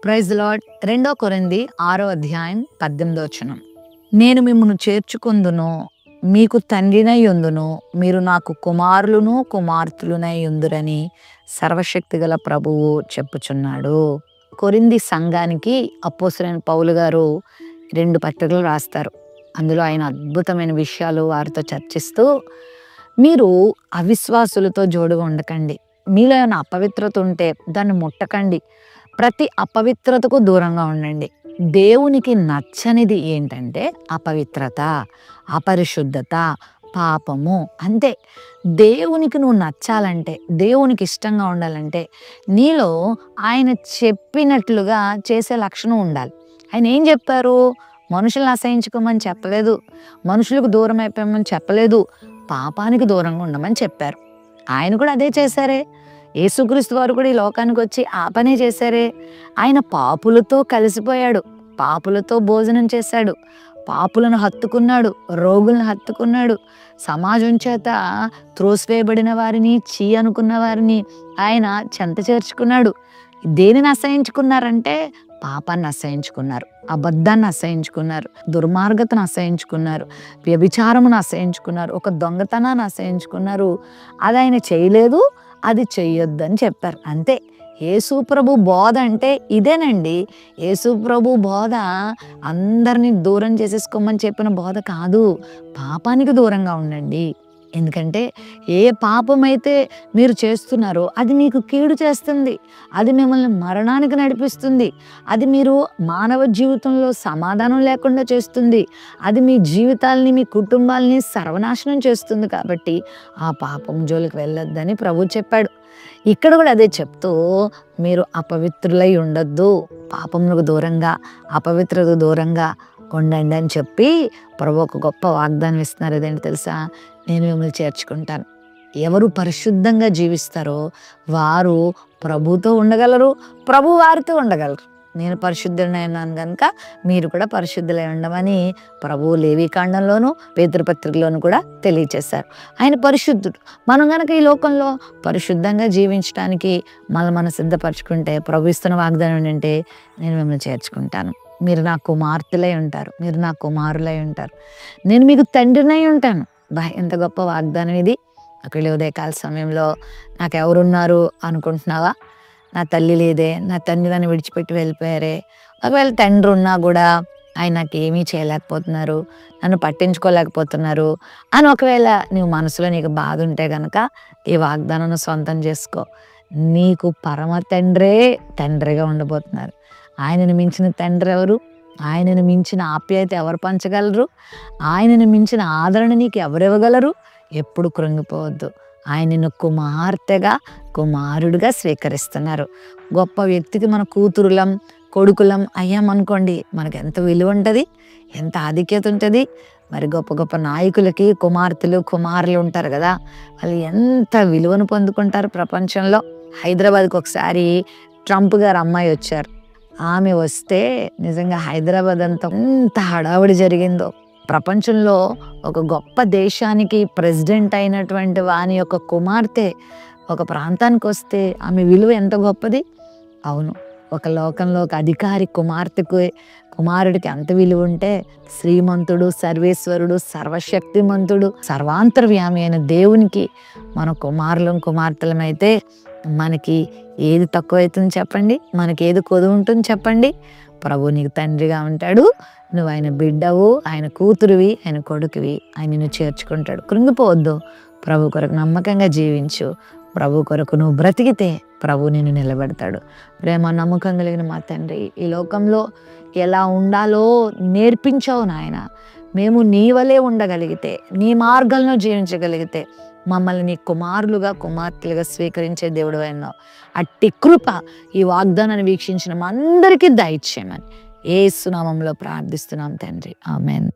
Praise lord. 2 కొరింథీ 6వ అధ్యాయం 18వ వచనం. నేను మిమ్మును చేర్చుకొందును, మీకు తండ్రినై యుందును, మీరు నాకు కుమారులును కుమార్తెలునై యుందురని సర్వశక్తిగల ప్రభువు చెప్పుచున్నాడు. కొరింథీ సంఘానికి అపోస్తలుడైన పౌలు గారు 2 పత్రికలు రాస్తారు. అందులో ఆయన అద్భుతమైన విషయాలు వారితో చర్చిస్తూ, మీరు అవిశ్వాసులతో జోడుగా ఉండకండి, మీలో ఏమైనా అపవిత్రత ఉంటే దాన్ని ముట్టకండి, ప్రతి అపవిత్రతకు దూరంగా ఉండండి. దేవునికి నచ్చనిది ఏంటంటే అపవిత్రత, అపరిశుద్ధత, పాపము. అంతే. దేవునికి నువ్వు నచ్చాలంటే, దేవునికి ఇష్టంగా ఉండాలంటే నీలో ఆయన చెప్పినట్లుగా చేసే లక్షణం ఉండాలి. ఆయన ఏం చెప్పారు? మనుషులను అసహించుకోమని చెప్పలేదు, మనుషులకు దూరం అయిపోయామని చెప్పలేదు, పాపానికి దూరంగా ఉండమని చెప్పారు. ఆయన కూడా అదే చేశారే. యేసుక్రీస్తు వారు కూడా ఈ లోకానికి వచ్చి ఆ పనే చేశారే. ఆయన పాపులతో కలిసిపోయాడు, పాపులతో భోజనం చేశాడు, పాపులను హత్తుకున్నాడు, రోగులను హత్తుకున్నాడు, సమాజం చేత త్రోసివేయబడిన వారిని, చీ అనుకున్న వారిని ఆయన చెంత చేర్చుకున్నాడు. దేనిని అసహించుకున్నారంటే పాపాన్ని అసహించుకున్నారు, అబద్ధాన్ని అసహించుకున్నారు, దుర్మార్గతను అసహించుకున్నారు, వ్యభిచారమును అసహించుకున్నారు, ఒక దొంగతనాన్ని అసహించుకున్నారు. అది ఆయన చేయలేదు, అది చెయ్యొద్దని చెప్పారు. అంతే. యేసు ప్రభు బోధ అంటే ఇదేనండి. యేసు ప్రభు బోధ అందరినీ దూరం చేసేసుకోమని చెప్పిన బోధ కాదు. పాపానికి దూరంగా ఉండండి. ఎందుకంటే ఏ పాపమైతే మీరు చేస్తున్నారో అది మీకు కీడు చేస్తుంది, అది మిమ్మల్ని మరణానికి నడిపిస్తుంది, అది మీరు మానవ జీవితంలో సమాధానం లేకుండా చేస్తుంది, అది మీ జీవితాలని, మీ కుటుంబాలని సర్వనాశనం చేస్తుంది. కాబట్టి ఆ పాపం జోలికి వెళ్ళొద్దని ప్రభు చెప్పాడు. ఇక్కడ కూడా అదే చెప్తూ, మీరు అపవిత్రులై ఉండొద్దు, పాపములకు దూరంగా, అపవిత్రతకు దూరంగా ఉండండి అని చెప్పి ప్రభు ఒక గొప్ప వాగ్దానం ఇస్తున్నారు. అదేంటి తెలుసా? నేను మిమ్మల్ని చేర్చుకుంటాను. ఎవరు పరిశుద్ధంగా జీవిస్తారో వారు ప్రభుతో ఉండగలరు, ప్రభు వారితో ఉండగలరు. నేను పరిశుద్ధుడైనాను కనుక మీరు కూడా పరిశుద్ధులై ఉండమని ప్రభువు లేవీకాండంలోను పేతురుపత్రికలోను కూడా తెలియచేశారు. ఆయన పరిశుద్ధుడు. మనం కనుక ఈ లోకంలో పరిశుద్ధంగా జీవించడానికి మనం సిద్ధపరచుకుంటే ప్రభు ఇస్తున్న వాగ్దానం ఏంటంటే, నేను మిమ్మల్ని చేర్చుకుంటాను, మీరు నా కుమార్తెలై ఉంటారు, మీరు నా కుమారులై ఉంటారు, నేను మీకు తండ్రినై ఉంటాను. ఎంత గొప్ప వాగ్దానం ఇది. అక్కడ ఉదయకాల సమయంలో నాకు ఎవరున్నారు అనుకుంటున్నావా? నా తల్లి లేదే, నా తండ్రి నన్ను విడిచిపెట్టి వెళ్ళిపోయారే, ఒకవేళ తండ్రి ఉన్నా కూడా ఆయన నాకు ఏమీ చేయలేకపోతున్నారు, నన్ను పట్టించుకోలేకపోతున్నారు అని ఒకవేళ నువ్వు మనసులో నీకు బాధ ఉంటే కనుక ఈ వాగ్దానం సొంతం చేసుకో. నీకు పరమ తండ్రే తండ్రిగా ఉండబోతున్నారు. ఆయనను మించిన తండ్రి ఎవరు? ఆయనను మించిన ఆప్యాయత ఎవరు పంచగలరు? ఆయనను మించిన ఆదరణ నీకు ఎవరు ఇవ్వగలరు? ఎప్పుడు కృంగిపోవద్దు. ఆయనను కుమార్తెగా, కుమారుడిగా స్వీకరిస్తున్నారు. గొప్ప వ్యక్తికి మన కూతురులం, కొడుకులం అయ్యామనుకోండి, మనకు ఎంత విలువ ఉంటుంది, ఎంత ఆధిక్యత ఉంటుంది. మరి గొప్ప గొప్ప నాయకులకి కుమార్తెలు, కుమారులు ఉంటారు కదా, వాళ్ళు ఎంత విలువను పొందుకుంటారు ప్రపంచంలో. హైదరాబాద్కి ఒకసారి ట్రంప్ గారు అమ్మాయి వచ్చారు. ఆమె వస్తే నిజంగా హైదరాబాద్ అంతా ఎంత హడావుడి జరిగిందో. ప్రపంచంలో ఒక గొప్ప దేశానికి ప్రెసిడెంట్ అయినటువంటి వాని యొక్క కుమార్తె ఒక ప్రాంతానికి వస్తే ఆమె విలువ ఎంత గొప్పది. అవును, ఒక లోకంలో ఒక అధికారి కుమారుడికి అంత విలువ ఉంటే, శ్రీమంతుడు, సర్వేశ్వరుడు, సర్వశక్తిమంతుడు, సర్వాంతర్యామి అయిన దేవునికి మన కుమారులం, కుమార్తెలమైతే మనకి ఏది తక్కువైతుంది చెప్పండి? మనకి ఏది కొదువు ఉంటుంది చెప్పండి? ప్రభు నీకు తండ్రిగా ఉంటాడు, నువ్వు ఆయన బిడ్డవు, ఆయన కూతురువి, ఆయన కొడుకువి. ఆయన నిన్ను చేర్చుకుంటాడు. కృంగిపోవద్దు. ప్రభు కొరకు నమ్మకంగా జీవించు. ప్రభు కొరకు నువ్వు బ్రతికితే ప్రభు నిన్ను నిలబెడతాడు. ప్రేమ నమ్మకం కలిగిన మా తండ్రి, ఈ లోకంలో ఎలా ఉండాలో నేర్పించావు నాయన. మేము నీ వలే ఉండగలిగితే, నీ మార్గంలో జీవించగలిగితే మమ్మల్ని నీ కుమారులుగా, కుమార్తెలుగా స్వీకరించే దేవుడు అయినావు. అట్టి కృప ఈ వాగ్దానాన్ని వీక్షించిన మా అందరికీ దయచేయమని యేసు నామములో ప్రార్థిస్తున్నాం తండ్రి. ఆమేన్.